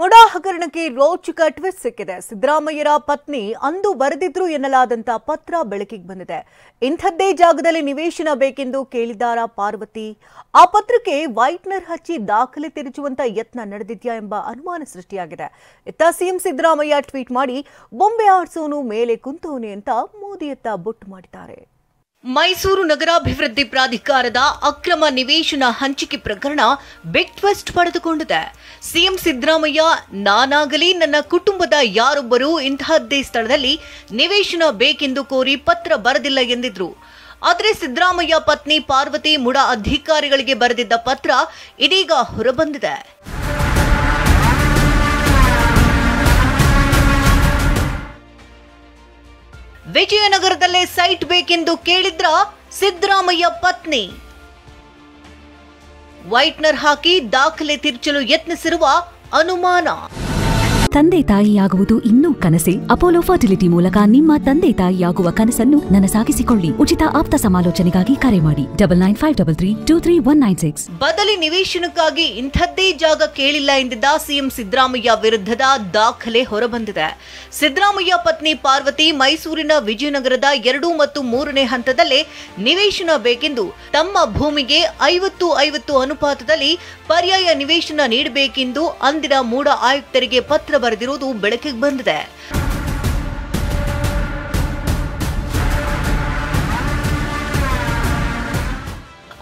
ಮುಡಾ ಹಗರಣಕ್ಕೆ ರೋಚಕ ಟ್ವಿಸ್ಟ್ ಸಿಕ್ಕಿದೆ. ಸಿದ್ದರಾಮಯ್ಯರ ಪತ್ನಿ ಅಂದು ಬರೆದಿದ್ರು ಎನ್ನಲಾದಂತ ಪತ್ರ ಬೆಳಕಿಗೆ ಬಂದಿದೆ. ಇಂಥದ್ದೇ ಜಾಗದಲ್ಲಿ ನಿವೇಶನ ಬೇಕೆಂದು ಕೇಳಿದ್ದಾರಾ ಪಾರ್ವತಿ? ಆ ಪತ್ರಕ್ಕೆ ವೈಟ್ನರ್ ಹಚ್ಚಿ ದಾಖಲೆ ತಿರುಚುವಂತ ಯತ್ನ ನಡೆದಿದ್ಯಾ ಎಂಬ ಅನುಮಾನ ಸೃಷ್ಟಿಯಾಗಿದೆ. ಇತ್ತ ಸಿಎಂ ಸಿದ್ದರಾಮಯ್ಯ ಟ್ವೀಟ್ ಮಾಡಿ ಬೊಂಬೆ ಆಡ್ಸೋನು ಮೇಲೆ ಕುಂತವನೇ ಅಂತ ಮೋದಿಯತ್ತ ಬೊಟ್ಟು ಮಾಡಿದ್ದಾರೆ. ಮೈಸೂರು ನಗರಾಭಿವೃದ್ಧಿ ಪ್ರಾಧಿಕಾರದ ಅಕ್ರಮ ನಿವೇಶನ ಹಂಚಿಕೆ ಪ್ರಕರಣ ಬಿಗ್ ಟ್ವಿಸ್ಟ್ ಪಡೆದುಕೊಂಡಿದೆ. ಸಿಎಂ ಸಿದ್ದರಾಮಯ್ಯ ನಾನಾಗಲಿ ನನ್ನ ಕುಟುಂಬದ ಯಾರೊಬ್ಬರೂ ಇಂತಹದ್ದೇ ಸ್ಥಳದಲ್ಲಿ ನಿವೇಶನ ಬೇಕೆಂದು ಕೋರಿ ಪತ್ರ ಬರೆದಿಲ್ಲ ಎಂದಿದ್ರು. ಆದರೆ ಸಿದ್ದರಾಮಯ್ಯ ಪತ್ನಿ ಪಾರ್ವತಿ ಮುಡಾ ಅಧಿಕಾರಿಗಳಿಗೆ ಬರೆದಿದ್ದ ಪತ್ರ ಇದೀಗ ಹೊರಬಂದಿದೆ. ವಿಜಯನಗರದಲ್ಲೇ ಸೈಟ್ ಬೇಕೆಂದು ಕೇಳಿದ್ರ ಸಿದ್ದರಾಮಯ್ಯ ಪತ್ನಿ. ವೈಟ್ನರ್ ಹಾಕಿ ದಾಖಲೆ ತಿರುಚಲು ಯತ್ನಿಸಿರುವ ಅನುಮಾನ. ತಂದೆ ತಾಯಿಯಾಗುವುದು ಇನ್ನೂ ಕನಸೆ? ಅಪೋಲೋ ಫರ್ಟಿಲಿಟಿ ಮೂಲಕ ನಿಮ್ಮ ತಂದೆ ತಾಯಿಯಾಗುವ ಕನಸನ್ನು ನನಸಾಗಿಸಿಕೊಳ್ಳಿ. ಉಚಿತ ಆಪ್ತ ಸಮಾಲೋಚನೆಗಾಗಿ ಕರೆ ಮಾಡಿ 9953323196. ಬದಲಿ ನಿವೇಶನಕ್ಕಾಗಿ ಇಂಥದ್ದೇ ಜಾಗ ಕೇಳಿಲ್ಲ ಎಂದಿದ್ದ ಸಿಎಂ ಸಿದ್ದರಾಮಯ್ಯ ವಿರುದ್ಧದ ದಾಖಲೆ ಹೊರಬಂದಿದೆ. ಸಿದ್ದರಾಮಯ್ಯ ಪತ್ನಿ ಪಾರ್ವತಿ ಮೈಸೂರಿನ ವಿಜಯನಗರದ 2 ಮತ್ತು 3ನೇ ಹಂತದಲ್ಲೇ ನಿವೇಶನ ಬೇಕೆಂದು ತಮ್ಮ ಭೂಮಿಗೆ 50-50 ಅನುಪಾತದಲ್ಲಿ ಪರ್ಯಾಯ ನಿವೇಶನ ನೀಡಬೇಕೆಂದು ಅಂದಿನ ಮೂಡಾ ಆಯುಕ್ತರಿಗೆ ಪತ್ರ ಬರೆದಿರುವುದು ಬೆಳಕಿಗೆ ಬಂದಿದೆ.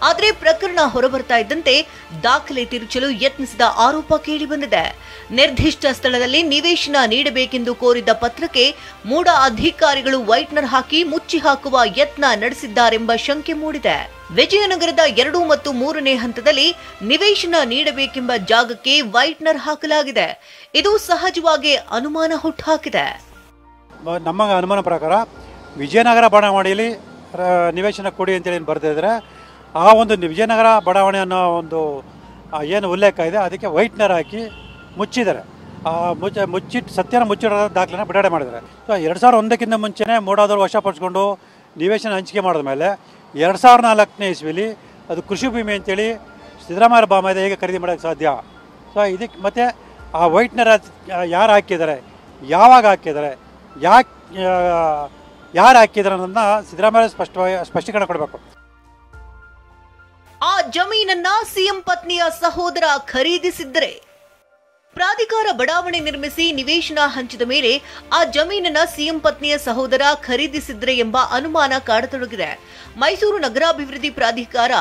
ಆದರೆ ಪ್ರಕರಣ ಹೊರಬರ್ತಾ ಇದ್ದಂತೆ ದಾಖಲೆ ತಿರುಚಲು ಯತ್ನಿಸಿದ ಆರೋಪ ಕೇಳಿಬಂದಿದೆ. ನಿರ್ದಿಷ್ಟ ಸ್ಥಳದಲ್ಲಿ ನಿವೇಶನ ನೀಡಬೇಕೆಂದು ಕೋರಿದ್ದ ಪತ್ರಕ್ಕೆ ಮೂಡಾ ಅಧಿಕಾರಿಗಳು ವೈಟ್ನರ್ ಹಾಕಿ ಮುಚ್ಚಿ ಹಾಕುವ ಯತ್ನ ನಡೆಸಿದ್ದಾರೆಂಬ ಶಂಕೆ ಮೂಡಿದೆ. ವಿಜಯನಗರದ 2 ಮತ್ತು 3ನೇ ಹಂತದಲ್ಲಿ ನಿವೇಶನ ನೀಡಬೇಕೆಂಬ ಜಾಗಕ್ಕೆ ವೈಟ್ನರ್ ಹಾಕಲಾಗಿದೆ. ಇದು ಸಹಜವಾಗಿ ಅನುಮಾನ ಹುಟ್ಟುಹಾಕಿದೆ. ನಮ್ಮ ಅನುಮಾನ ಪ್ರಕಾರ ವಿಜಯನಗರ ಬಡಾವಣೆಯಲ್ಲಿ ನಿವೇಶನ ಕೊಡಿ ಅಂತೇಳಿ ಬರ್ತಿದ್ರೆ ಆ ಒಂದು ವಿಜಯನಗರ ಬಡಾವಣೆ ಅನ್ನೋ ಒಂದು ಏನು ಉಲ್ಲೇಖ ಇದೆ ಅದಕ್ಕೆ ವೈಟ್ನರ್ ಹಾಕಿ ಮುಚ್ಚಿದ್ದಾರೆ. ಮುಚ್ಚಿಟ್ಟು ಸತ್ಯನ ಮುಚ್ಚಿಡೋ ದಾಖಲೆನ ಬಿಡುಗಡೆ ಮಾಡಿದ್ದಾರೆ. ಸೊ 2001ಕ್ಕಿಂತ ಮುಂಚೆನೇ ಮೂಡಾದವರು ವಶಪಡಿಸ್ಕೊಂಡು ನಿವೇಶನ ಹಂಚಿಕೆ ಮಾಡಿದ ಮೇಲೆ 2004ನೇ ಇಸ್ವಿಲಿ ಅದು ಕೃಷಿ ಭೂಮಿ ಅಂತೇಳಿ ಸಿದ್ದರಾಮಯ್ಯ ಬಾಮೈದ ಹೇಗೆ ಖರೀದಿ ಮಾಡೋಕ್ಕೆ ಸಾಧ್ಯ? ಸೊ ಇದಕ್ಕೆ ಮತ್ತು ಆ ವೈಟ್ನರ್ ಯಾರು ಹಾಕಿದ್ದಾರೆ, ಯಾವಾಗ ಹಾಕಿದ್ದಾರೆ, ಯಾರು ಹಾಕಿದ್ದಾರೆ ಅನ್ನೋದನ್ನ ಸಿದ್ದರಾಮಯ್ಯ ಸ್ಪಷ್ಟೀಕರಣ ಕೊಡಬೇಕು. ಆ ಜಮೀನನ್ನ ಸಿಎಂ ಪತ್ನಿಯ ಸಹೋದರ ಖರೀದಿಸಿದ್ದರೆ ಪ್ರಾಧಿಕಾರ ಬಡಾವಣೆ ನಿರ್ಮಿಸಿ ನಿವೇಶನ ಹಂಚಿದ ಮೇಲೆ ಆ ಜಮೀನನ್ನ ಸಿಎಂ ಪತ್ನಿಯ ಸಹೋದರ ಖರೀದಿಸಿದ್ರೆ ಎಂಬ ಅನುಮಾನ ಕಾಡತೊಡಗಿದೆ. ಮೈಸೂರು ನಗರಾಭಿವೃದ್ಧಿ ಪ್ರಾಧಿಕಾರ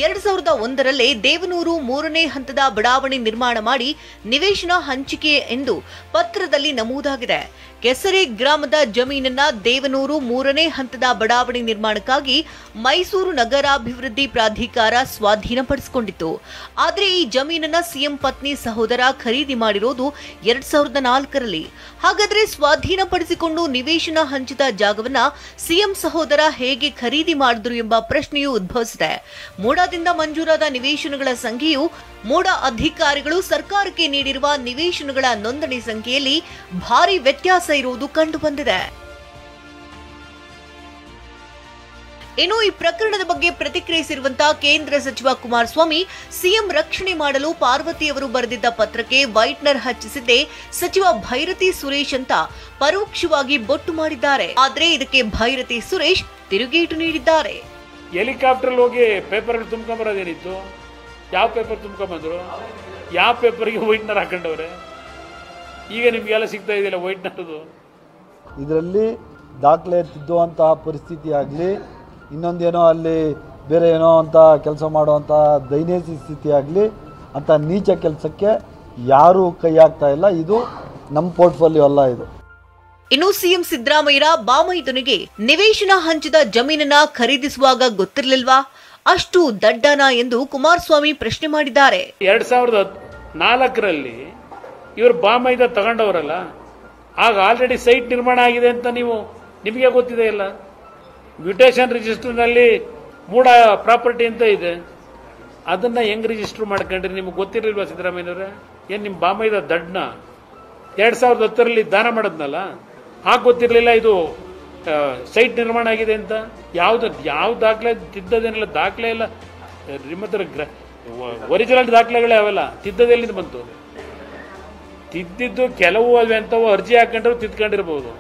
2001ರಲ್ಲೇ ದೇವನೂರು 3ನೇ ಹಂತದ ಬಡಾವಣೆ ನಿರ್ಮಾಣ ಮಾಡಿ ನಿವೇಶನ ಹಂಚಿಕೆ ಎಂದು ಪತ್ರದಲ್ಲಿ ನಮೂದಾಗಿದೆ. ಕೆಸರೆ ಗ್ರಾಮದ ಜಮೀನನ್ನ ದೇವನೂರು 3ನೇ ಹಂತದ ಬಡಾವಣೆ ನಿರ್ಮಾಣಕ್ಕಾಗಿ ಮೈಸೂರು ನಗರಾಭಿವೃದ್ಧಿ ಪ್ರಾಧಿಕಾರ ಸ್ವಾಧೀನಪಡಿಸಿಕೊಂಡಿತ್ತು. ಆದರೆ ಈ ಜಮೀನನ್ನ ಸಿಎಂ ಪತ್ನಿ ಸಹೋದರ ಖರೀದಿ ಮಾಡಿರೋದು 2004ರಲ್ಲಿ. ಹಾಗಾದ್ರೆ ಸ್ವಾಧೀನಪಡಿಸಿಕೊಂಡು ನಿವೇಶನ ಹಂಚಿದ ಜಾಗವನ್ನ ಸಿಎಂ ಸಹೋದರ ಹೇಗೆ ಖರೀದಿ ಮಾಡಿದ್ರು ಎಂಬ ಪ್ರಶ್ನೆಯೂ ಉದ್ಭವಿಸಿದೆ. ಮೂಡಾದಿಂದ ಮಂಜೂರಾದ ನಿವೇಶನಗಳ ಸಂಖ್ಯೆಯು ಮೂಡಾ ಅಧಿಕಾರಿಗಳು ಸರ್ಕಾರಕ್ಕೆ ನೀಡಿರುವ ನಿವೇಶನಗಳ ನೋಂದಣಿ ಸಂಖ್ಯೆಯಲ್ಲಿ ಭಾರಿ ವ್ಯತ್ಯಾಸ ಇರುವುದು ಕಂಡುಬಂದಿದೆ. ಇನ್ನು ಈ ಪ್ರಕರಣದ ಬಗ್ಗೆ ಪ್ರತಿಕ್ರಿಯಿಸಿರುವಂತಹ ಕೇಂದ್ರ ಸಚಿವ ಕುಮಾರಸ್ವಾಮಿ, ಸಿಎಂ ರಕ್ಷಣೆ ಮಾಡಲು ಪಾರ್ವತಿಯವರು ಬರೆದಿದ್ದ ಪತ್ರಕ್ಕೆ ವೈಟ್ನರ್ ಹಚ್ಚಿಸಿದ್ದೇ ಸಚಿವ ಭೈರತಿ ಸುರೇಶ್ ಅಂತ ಪರೋಕ್ಷವಾಗಿ ಬೊಟ್ಟು ಮಾಡಿದ್ದಾರೆ. ಆದ್ರೆ ಇದಕ್ಕೆ ಭೈರತಿ ಸುರೇಶ್ ತಿರುಗೇಟು ನೀಡಿದ್ದಾರೆ. ಹೆಲಿಕಾಪ್ಟರ್ ಹೋಗಿ ಪೇಪರ್ ತುಂಬ್ಕೊಂಬರೋದೇನಿತ್ತು? ಯಾವ ಪೇಪರ್ ತುಂಬ್ಕೊಂಬಂದ್ರು? ಯಾವ ಪೇಪರ್ಗೆ ವೈಟ್ನರ್ ಹಾಕೊಂಡವ್ರೆ? ಈಗ ನಿಮಗೆಲ್ಲ ಸಿಗ್ತಾ ಇದೆಯಲ್ಲ ವೈಟ್ನರ್ದು. ಇದರಲ್ಲಿ ದಾಖಲೆ ತಿದ್ದುವಂತಹ ಪರಿಸ್ಥಿತಿ ಆಗಲಿ, ಇನ್ನೊಂದೇನೋ ಅಲ್ಲಿ ಬೇರೆ ಏನೋ ಅಂತ ಕೆಲಸ ಮಾಡುವಂಥ ದೈನಂದಿನ ಸ್ಥಿತಿ ಆಗಲಿ ಅಂತ ನೀಚ ಕೆಲಸಕ್ಕೆ ಯಾರೂ ಕೈ ಹಾಕ್ತಾ ಇಲ್ಲ. ಇದು ನಮ್ಮ ಪೋರ್ಟ್ಫೋಲಿಯೋ ಅಲ್ಲ ಇದು. ಇನ್ನು ಸಿಎಂ ಸಿದ್ದರಾಮಯ್ಯರ ಬಾಮೈದನಿಗೆ ನಿವೇಶನ ಹಂಚಿದ ಜಮೀನನ್ನ ಖರೀದಿಸುವಾಗ ಗೊತ್ತಿರಲಿಲ್ವಾ? ಅಷ್ಟು ದಡ್ಡನ ಎಂದು ಕುಮಾರಸ್ವಾಮಿ ಪ್ರಶ್ನೆ ಮಾಡಿದ್ದಾರೆ. 2004ರಲ್ಲಿ ಇವರು ಬಾಮೈದ ತಗೊಂಡವರಲ್ಲ, ಆಗ ಆಲ್ರೆಡಿ ಸೈಟ್ ನಿರ್ಮಾಣ ಆಗಿದೆ ಅಂತ ನಿಮಗೆ ಗೊತ್ತಿದೆ ಇಲ್ಲ? ಮ್ಯೂಟೇಷನ್ ರಿಜಿಸ್ಟರ್ನಲ್ಲಿ ಮೂಡಾ ಪ್ರಾಪರ್ಟಿ ಅಂತ ಇದೆ, ಅದನ್ನ ಹೆಂಗ್ ರಿಜಿಸ್ಟರ್ ಮಾಡ್ಕೊಂಡ್ರಿ? ನಿಮ್ಗೆ ಗೊತ್ತಿರಲಿಲ್ವಾ ಸಿದ್ದರಾಮಯ್ಯನವ್ರೆ? ಏನ್ ನಿಮ್ಮ ಬಾಮೈದ ದಡ್ಡನ? 2010ರಲ್ಲಿ ದಾನ ಮಾಡದ್ನಲ್ಲ, ಆಗ ಗೊತ್ತಿರಲಿಲ್ಲ ಇದು ಸೈಟ್ ನಿರ್ಮಾಣ ಆಗಿದೆ ಅಂತ? ಯಾವ ದಾಖಲೆ ತಿದ್ದದೇನಿಲ್ಲ, ದಾಖಲೆ ಇಲ್ಲ ನಿಮ್ಮ ಹತ್ರ ಒರಿಜಿನಲ್ ದಾಖಲೆಗಳೇ ಅವೆಲ್ಲ, ತಿದ್ದದೆಲ್ಲಿಂದ ಬಂತು? ತಿದ್ದಿದ್ದು ಕೆಲವು ಅಲ್ವೇ ಅಂತವು ಅರ್ಜಿ ಹಾಕೊಂಡ್ರು ತಿದ್ಕೊಂಡಿರ್ಬೋದು.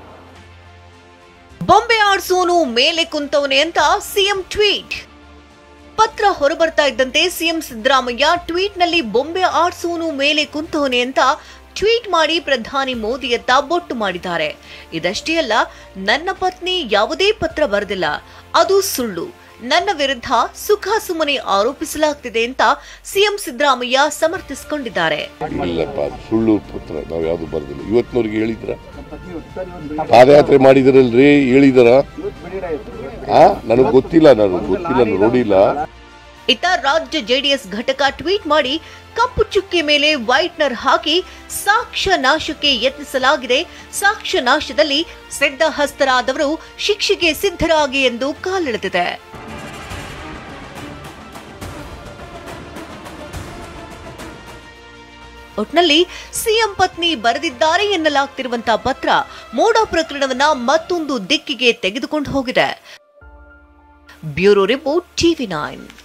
ಬೊಂಬೆ ಆಡ್ಸೋನು ಮೇಲೆ ಕುಂತವನೆ ಅಂತ ಸಿಎಂ ಟ್ವೀಟ್. ಪತ್ರ ಹೊರಬರ್ತಾ ಇದ್ದಂತೆ ಸಿಎಂ ಸಿದ್ದರಾಮಯ್ಯ ಟ್ವೀಟ್ನಲ್ಲಿ ಬೊಂಬೆ ಆಡ್ಸೋನು ಮೇಲೆ ಕುಂತವನೆ ಅಂತ ಟ್ವೀಟ್ ಮಾಡಿ ಪ್ರಧಾನಿ ಮೋದಿಯತ್ತ ಬೊಟ್ಟು ಮಾಡಿದ್ದಾರೆ. ಇದಷ್ಟೇ ಅಲ್ಲ, ನನ್ನ ಪತ್ನಿ ಯಾವುದೇ ಪತ್ರ ಬರೆದಿಲ್ಲ, ಅದು ಸುಳ್ಳು, ನನ್ನ ವಿರುದ್ಧ ಸುಖಾಸುಮ್ಮನೆ ಆರೋಪಿಸಲಾಗ್ತಿದೆ ಅಂತ ಸಿಎಂ ಸಿದ್ದರಾಮಯ್ಯ ಸಮರ್ಥಿಸಿಕೊಂಡಿದ್ದಾರೆ. ಇಲ್ಲಪ್ಪ, ಸುಳ್ಳು ಪತ್ರ ನಾವು ಯಾವುದು ಬರೆದಿಲ್ಲ. ಇವತ್ತಿನವ್ರಿಗೆ ಹೇಳಿದ್ರ? ಪಾದಯಾತ್ರೆ ಮಾಡಿದ್ರಲ್ರಿ, ಹೇಳಿದಾರ? ನನಗೆ ಗೊತ್ತಿಲ್ಲ, ನೋಡಿಲ್ಲ. ಇತ್ತ ರಾಜ್ಯ ಜೆಡಿಎಸ್ ಘಟಕ ಟ್ವೀಟ್ ಮಾಡಿ ಕಪ್ಪು ಚುಕ್ಕೆ ಮೇಲೆ ವೈಟ್ನರ್ ಹಾಕಿ ಸಾಕ್ಷ್ಯ ನಾಶಕ್ಕೆ ಯತ್ನಿಸಲಾಗಿದೆ, ಸಾಕ್ಷ್ಯ ನಾಶದಲ್ಲಿ ಸಿದ್ಧಹಸ್ತರಾದವರು ಶಿಕ್ಷೆಗೆ ಸಿದ್ಧರಾಗಿ ಎಂದು ಕಾಲೆಳೆದಿದೆ. ಒಟ್ನಲ್ಲಿ ಸಿಎಂ ಪತ್ನಿ ಬರೆದಿದ್ದಾರೆ ಎನ್ನಲಾಗ್ತಿರುವಂತಹ ಪತ್ರ ಮೋಡ ಪ್ರಕರಣವನ್ನ ಮತ್ತೊಂದು ದಿಕ್ಕಿಗೆ ತೆಗೆದುಕೊಂಡು ಹೋಗಿದೆ. Bureau report, TV9.